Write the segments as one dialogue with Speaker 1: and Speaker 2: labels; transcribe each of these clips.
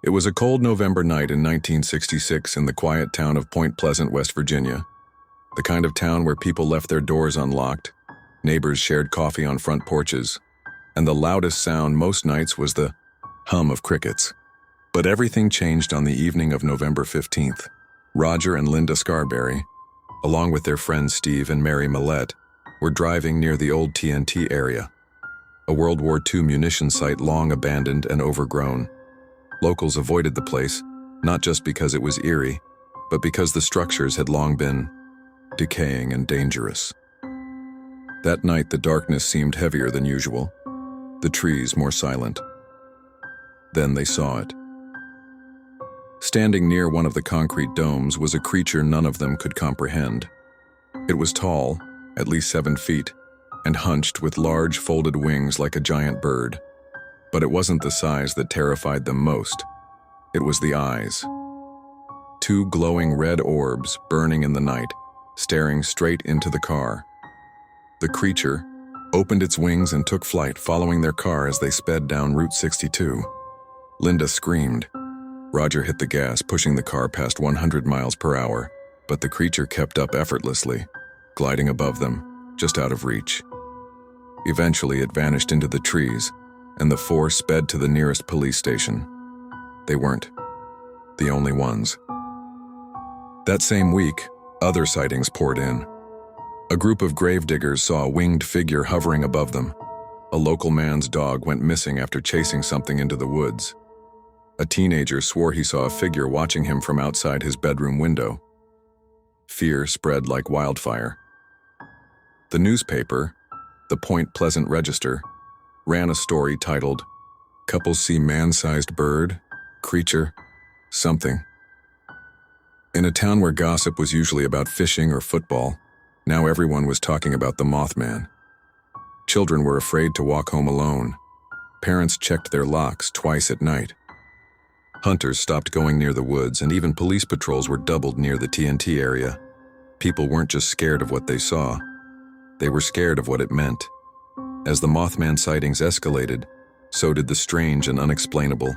Speaker 1: It was a cold November night in 1966 in the quiet town of Point Pleasant, West Virginia. The kind of town where people left their doors unlocked, neighbors shared coffee on front porches, and the loudest sound most nights was the hum of crickets. But everything changed on the evening of November 15th. Roger and Linda Scarberry, along with their friends Steve and Mary Millette, were driving near the old TNT area, a World War II munition site long abandoned and overgrown. Locals avoided the place, not just because it was eerie, but because the structures had long been decaying and dangerous. That night, the darkness seemed heavier than usual, the trees more silent. Then they saw it. Standing near one of the concrete domes was a creature none of them could comprehend. It was tall, at least 7 feet, and hunched with large folded wings like a giant bird. But it wasn't the size that terrified them most. It was the eyes. 2 glowing red orbs burning in the night, staring straight into the car. The creature opened its wings and took flight, following their car as they sped down Route 62. Linda screamed. Roger hit the gas, pushing the car past 100 miles per hour, but the creature kept up effortlessly, gliding above them, just out of reach. Eventually, it vanished into the trees, and the 4 sped to the nearest police station. They weren't the only ones. That same week, other sightings poured in. A group of gravediggers saw a winged figure hovering above them. A local man's dog went missing after chasing something into the woods. A teenager swore he saw a figure watching him from outside his bedroom window. Fear spread like wildfire. The newspaper, the Point Pleasant Register, ran a story titled, "Couples See Man-Sized Bird, Creature, Something." In a town where gossip was usually about fishing or football, now everyone was talking about the Mothman. Children were afraid to walk home alone. Parents checked their locks twice at night. Hunters stopped going near the woods, and even police patrols were doubled near the TNT area. People weren't just scared of what they saw. They were scared of what it meant. As the Mothman sightings escalated, so did the strange and unexplainable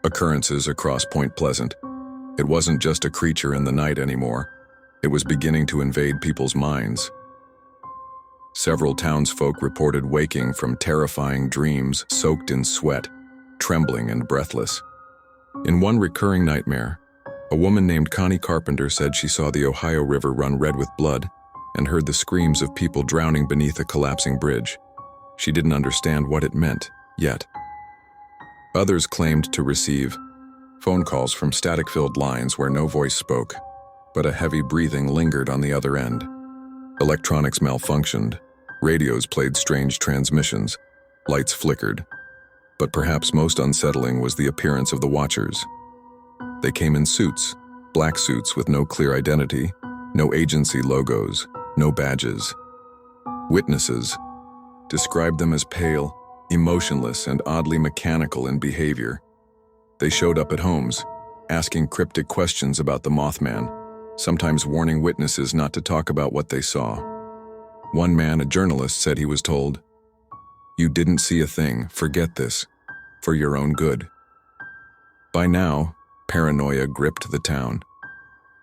Speaker 1: occurrences across Point Pleasant. It wasn't just a creature in the night anymore. It was beginning to invade people's minds. Several townsfolk reported waking from terrifying dreams soaked in sweat, trembling and breathless. In one recurring nightmare, a woman named Connie Carpenter said she saw the Ohio River run red with blood and heard the screams of people drowning beneath a collapsing bridge. She didn't understand what it meant yet. Others claimed to receive phone calls from static-filled lines where no voice spoke, but a heavy breathing lingered on the other end. Electronics malfunctioned, radios played strange transmissions, lights flickered. But perhaps most unsettling was the appearance of the watchers. They came in suits, black suits with no clear identity, no agency logos, no badges. Witnesses described them as pale, emotionless, and oddly mechanical in behavior. They showed up at homes, asking cryptic questions about the Mothman, sometimes warning witnesses not to talk about what they saw. One man, a journalist, said he was told, "You didn't see a thing, forget this, for your own good." By now, paranoia gripped the town.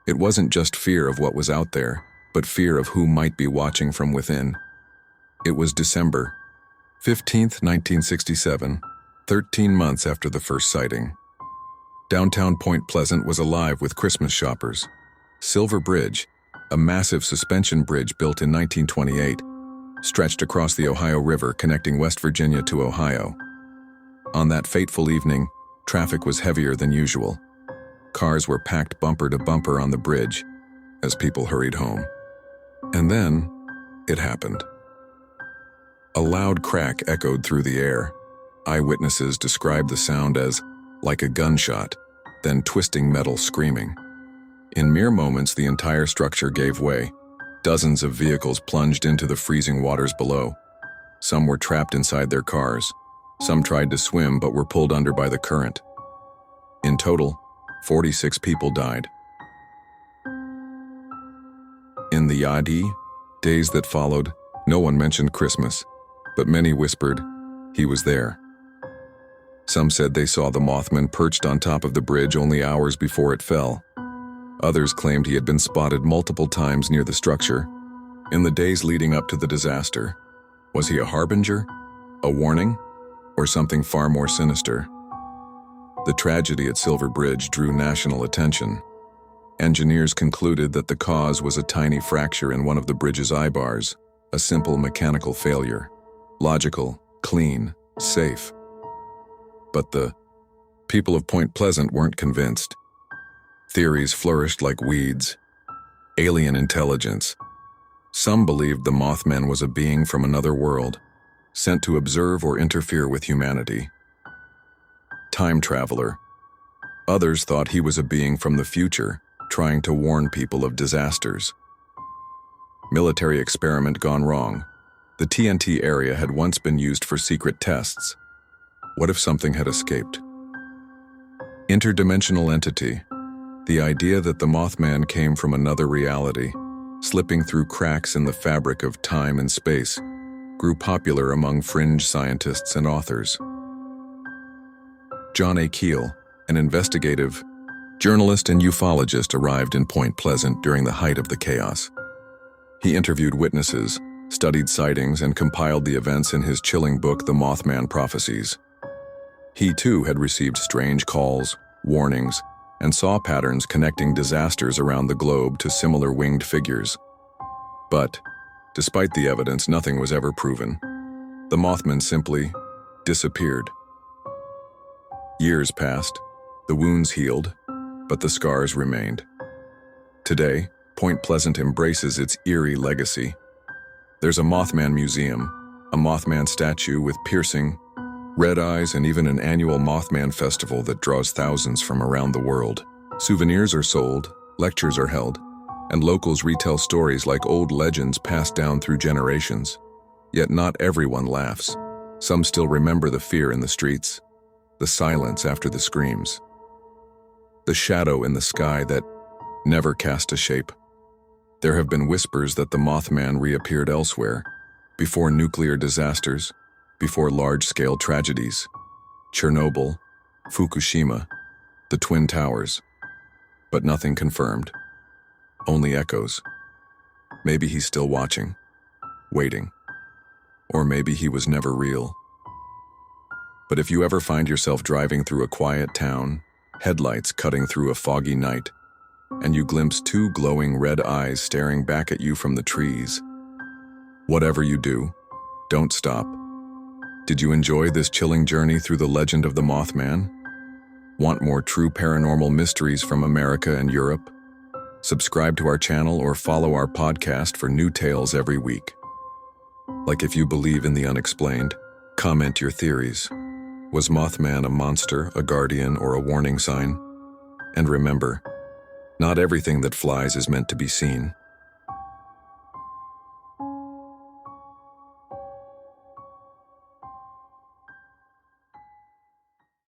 Speaker 1: It wasn't just fear of what was out there, but fear of who might be watching from within. It was December 15th, 1967, 13 months after the first sighting. Downtown Point Pleasant was alive with Christmas shoppers. Silver Bridge, a massive suspension bridge built in 1928, stretched across the Ohio River connecting West Virginia to Ohio. On that fateful evening, traffic was heavier than usual. Cars were packed bumper to bumper on the bridge as people hurried home. And then, it happened. A loud crack echoed through the air. Eyewitnesses described the sound as like a gunshot, then twisting metal screaming. In mere moments, the entire structure gave way. Dozens of vehicles plunged into the freezing waters below. Some were trapped inside their cars. Some tried to swim but were pulled under by the current. In total, 46 people died. In the days that followed, no one mentioned Christmas, but many whispered, he was there. Some said they saw the Mothman perched on top of the bridge only hours before it fell. Others claimed he had been spotted multiple times near the structure. In the days leading up to the disaster, was he a harbinger, a warning, or something far more sinister? The tragedy at Silver Bridge drew national attention. Engineers concluded that the cause was a tiny fracture in one of the bridge's eye bars, a simple mechanical failure. Logical, clean, safe. But the people of Point Pleasant weren't convinced. Theories flourished like weeds. Alien intelligence. Some believed the Mothman was a being from another world, sent to observe or interfere with humanity. Time traveler. Others thought he was a being from the future, trying to warn people of disasters. Military experiment gone wrong. The TNT area had once been used for secret tests. What if something had escaped? Interdimensional entity. The idea that the Mothman came from another reality, slipping through cracks in the fabric of time and space, grew popular among fringe scientists and authors. John A. Keel, an investigative journalist and ufologist, arrived in Point Pleasant during the height of the chaos. He interviewed witnesses, studied sightings, and compiled the events in his chilling book, The Mothman Prophecies. He too had received strange calls, warnings, and saw patterns connecting disasters around the globe to similar winged figures. But, despite the evidence, nothing was ever proven. The Mothman simply disappeared. Years passed, the wounds healed, but the scars remained. Today, Point Pleasant embraces its eerie legacy. There's a Mothman museum, a Mothman statue with piercing red eyes, and even an annual Mothman festival that draws thousands from around the world. Souvenirs are sold, lectures are held, and locals retell stories like old legends passed down through generations. Yet not everyone laughs. Some still remember the fear in the streets, the silence after the screams, the shadow in the sky that never cast a shape. There have been whispers that the Mothman reappeared elsewhere, before nuclear disasters, before large-scale tragedies. Chernobyl, Fukushima, the Twin Towers. But nothing confirmed. Only echoes. Maybe he's still watching, waiting. Or maybe he was never real. But if you ever find yourself driving through a quiet town, headlights cutting through a foggy night, and you glimpse two glowing red eyes staring back at you from the trees, whatever you do, don't stop. Did you enjoy this chilling journey through the legend of the Mothman? Want more true paranormal mysteries from America and Europe? Subscribe to our channel or follow our podcast for new tales every week. Like if you believe in the unexplained, comment your theories. Was Mothman a monster, a guardian, or a warning sign? And remember, not everything that flies is meant to be seen.